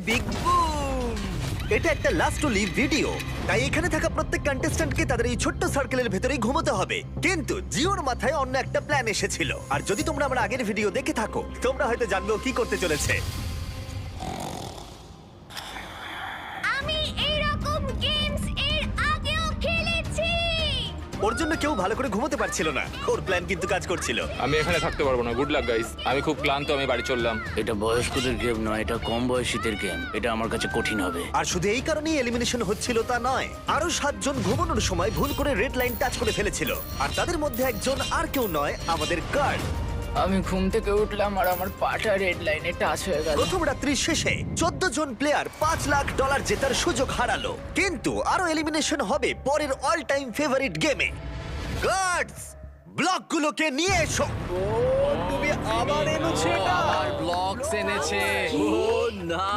Big broom. এটা একটা last two leave video, তাই এখানে থাকা প্রত্যেক কন্টেস্ট্যান্টকে তাদের এই ছোট্ট সার্কেলের ভেতরেই ঘুমোতে হবে। কিন্তু জিওর মাথায় অন্য একটা প্ল্যান এসেছিল, আর যদি তোমরা আমার আগের ভিডিও দেখে থাকো তোমরা হয়তো জানবে ও কি করতে চলেছে। আমি এইরকম গেমস এর আগেও খেলেছি। ওর জন্য কেউ ভালো করে ঘুমোতে পারছিল না, ওর প্ল্যান কিন্তু কাজ করছিল। আমি এখানে থাকতে পারবো না। গুড লাক গাইস, আমি খুব ক্লান্ত, আমি বাড়ি চললাম। এটা বয়স্কদের গেম নয়, এটা কম বয়সীদের গেম। এটা আমার কাছে কঠিন হবে। আর শুধু এই কারণেই এলিমিনেশন হচ্ছিল তা নয়, আরো 7 জন ঘুমানোর সময় ভুল করে রেড লাইন টাচ করে ফেলেছিল, আর তাদের মধ্যে একজন আর কেউ নয়, আমাদের কার্ড। আমি ঘুম থেকে উঠলাম আর আমার পাটা রেড লাইনে টাচ হয়ে গেল। প্রথম রাত্রির শেষে 14 জন প্লেয়ার $5 লাখ জেতার সুযোগ হারালো। কিন্তু আরো এলিমিনেশন হবে পরের অল টাইম ফেভারিট গেমে। গার্ডস, ব্লকগুলোকে নিয়ে এসো। তুমি আবার এনেছো এটা? আর ব্লকস এনেছে। ও না